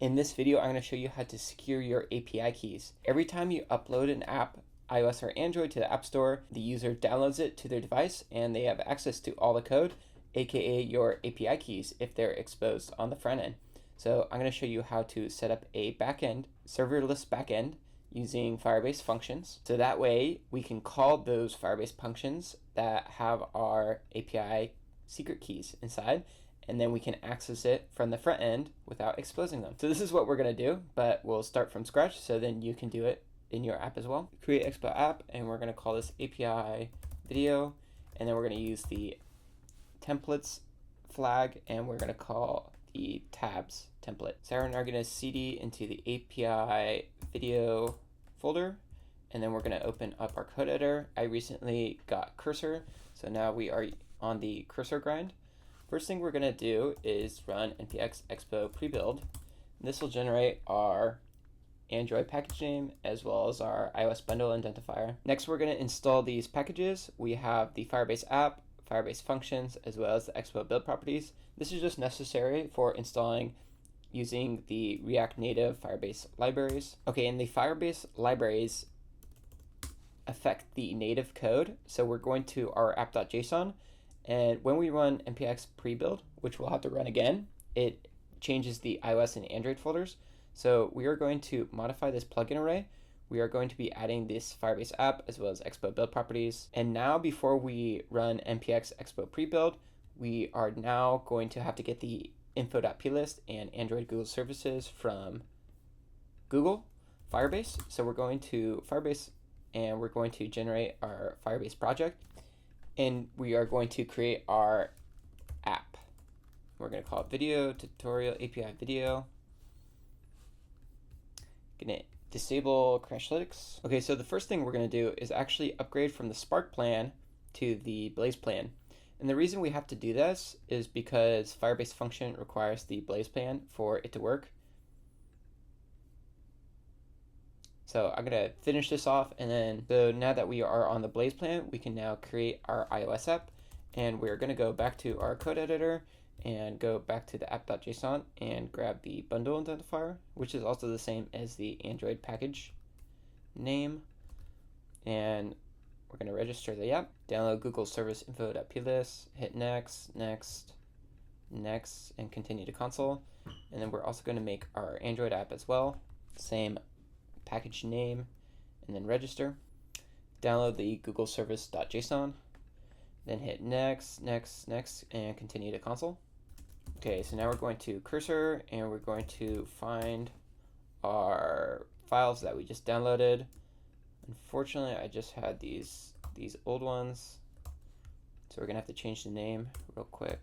In this video, I'm going to show you how to secure your API keys. Every time you upload an app, iOS or Android, to the App Store, the user downloads it to their device and they have access to all the code, aka your API keys, if they're exposed on the front end. So I'm going to show you how to set up a backend, serverless backend, using Firebase functions. So that way we can call those Firebase functions that have our API secret keys inside, and then we can access it from the front end without exposing them. So this is what we're going to do, but we'll start from scratch so then you can do it in your app as well. Create expo app, and we're going to call this API video, and then we're going to use the templates flag, and we're going to call the tabs template. So we're now going to cd into the API video folder, and then we're going to open up our code editor. I recently got Cursor, so now we are on the Cursor grind. First thing we're going to do is run npx expo pre-build. This will generate our Android package name as well as our iOS bundle identifier. Next, we're going to install these packages. We have the Firebase app, Firebase functions, as well as the expo-build-properties. This is just necessary for installing using the React Native Firebase libraries. Okay, and the Firebase libraries affect the native code. So we're going to our app.json, and when we run npx pre-build, which we'll have to run again, it changes the iOS and Android folders. So we are going to modify this plugin array. We are going to be adding this Firebase app as well as expo build properties. And now before we run npx expo pre-build, we are now going to have to get the info.plist and Android Google services from Google Firebase. So we're going to Firebase and we're going to generate our Firebase project, and we are going to create our app. We're going to call it video tutorial API video. Gonna disable Crashlytics. Okay, so the first thing we're going to do is actually upgrade from the Spark plan to the Blaze plan. And the reason we have to do this is because Firebase function requires the Blaze plan for it to work. So I'm going to finish this off, and then so now that we are on the Blaze plan, we can now create our iOS app, and we're going to go back to our code editor and go back to the app.json and grab the bundle identifier, which is also the same as the Android package name, and we're going to register the app, download Google service info.plist, hit next, next, next, and continue to console. And then we're also going to make our Android app as well, same package name, and then register. Download the Google service.json, then hit next, next, next, and continue to console. Okay, so now we're going to Cursor, and we're going to find our files that we just downloaded. Unfortunately, I just had these old ones, so we're gonna have to change the name real quick.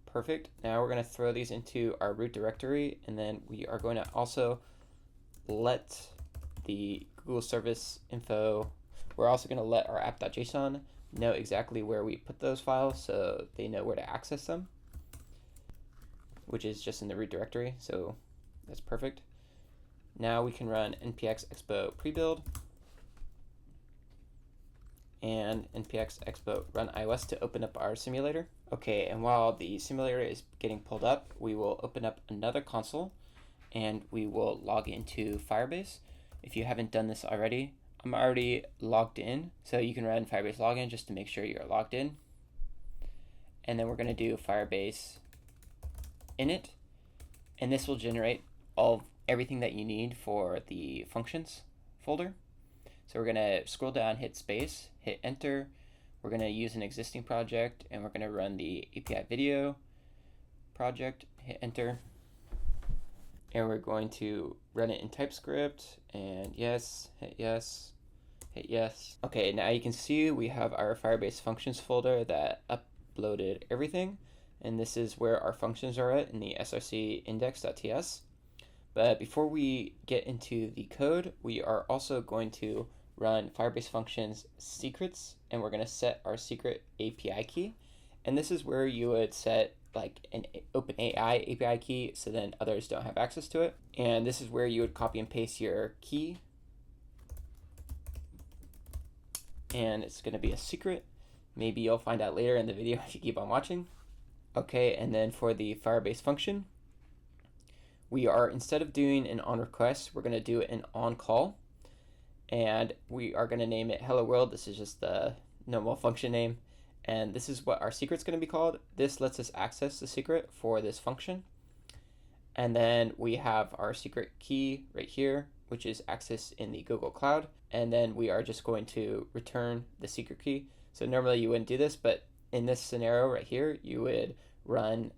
Perfect. Now we're gonna throw these into our root directory, and then we are going to also let the Google service info, we're also going to let our app.json know exactly where we put those files so they know where to access them, which is just in the root directory, so that's perfect. Now we can run npx expo pre-build and npx expo run iOS to open up our simulator. Okay, and while the simulator is getting pulled up, we will open up another console and we will log into Firebase. If you haven't done this already, I'm already logged in, so you can run Firebase login just to make sure you're logged in. And then we're going to do Firebase init, and this will generate everything that you need for the functions folder. So we're going to scroll down, hit space, hit enter. We're going to use an existing project, and we're going to run the API video project, hit enter. And we're going to run it in TypeScript, and yes, hit yes, hit yes. Okay, now you can see we have our Firebase functions folder that uploaded everything, and this is where our functions are at in the src index.ts. But before we get into the code, we are also going to run Firebase functions secrets, and we're going to set our secret API key. And this is where you would set like an OpenAI API key, so then others don't have access to it. And this is where you would copy and paste your key. And it's going to be a secret. Maybe you'll find out later in the video if you keep on watching. Okay, and then for the Firebase function, we are, instead of doing an on request, we're going to do an on call. And we are going to name it hello world. This is just the normal function name. And this is what our secret's going to be called. This lets us access the secret for this function. And then we have our secret key right here, which is accessed in the Google Cloud. And then we are just going to return the secret key. So normally you wouldn't do this, but in this scenario right here, you would run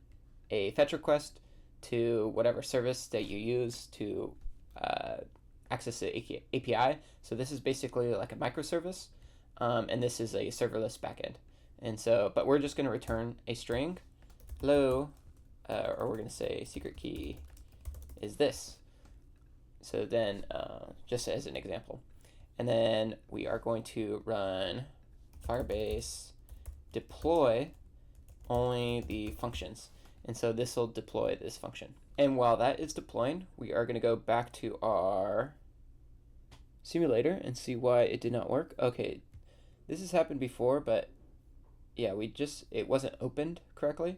a fetch request to whatever service that you use to access the API. So this is basically like a microservice, and this is a serverless backend. And so, but we're just going to return a string, hello, or we're going to say secret key is this. So then, just as an example, and then we are going to run Firebase deploy only the functions. And so this will deploy this function. And while that is deploying, we are going to go back to our simulator and see why it did not work. Okay, this has happened before, but yeah, it wasn't opened correctly.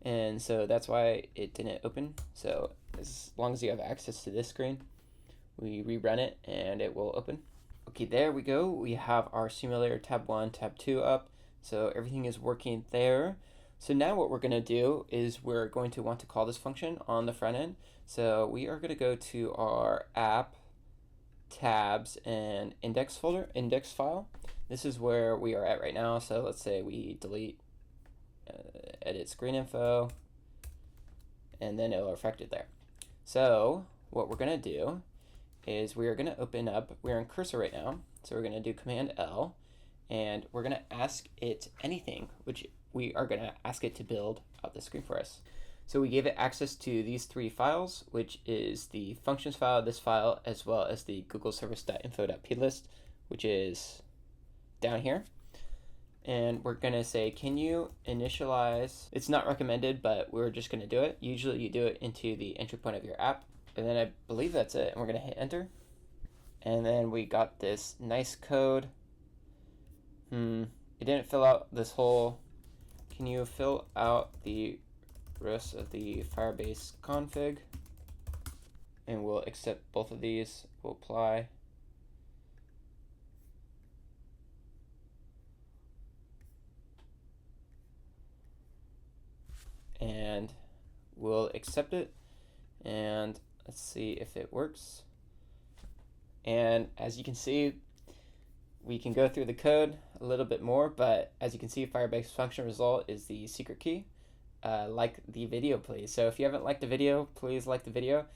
And so that's why it didn't open. So as long as you have access to this screen, we rerun it and it will open. Okay, there we go. We have our simulator tab 1, tab 2 up. So everything is working there. So now what we're going to do is we're going to want to call this function on the front end. So we are going to go to our app, tabs, and index file. This is where we are at right now. So let's say we delete, edit screen info, and then it'll reflect it there. So what we're going to do is we are going to open up, we're in cursor right now. So we're going to do Command L, and we're going to ask it anything, which we are going to ask it to build out the screen for us. So we gave it access to these 3 files, which is the functions file, this file, as well as the Google service.info.plist, which is down here. And we're going to say, can you initialize? It's not recommended, but we're just going to do it. Usually you do it into the entry point of your app. And then I believe that's it. And we're going to hit enter. And then we got this nice code. It didn't fill out this whole. Can you fill out the rest of the Firebase config? And we'll accept both of these. We'll apply. And we'll accept it. And let's see if it works. And as you can see, we can go through the code a little bit more, but as you can see, Firebase function result is the secret key. Like the video, please. So if you haven't liked the video, please like the video.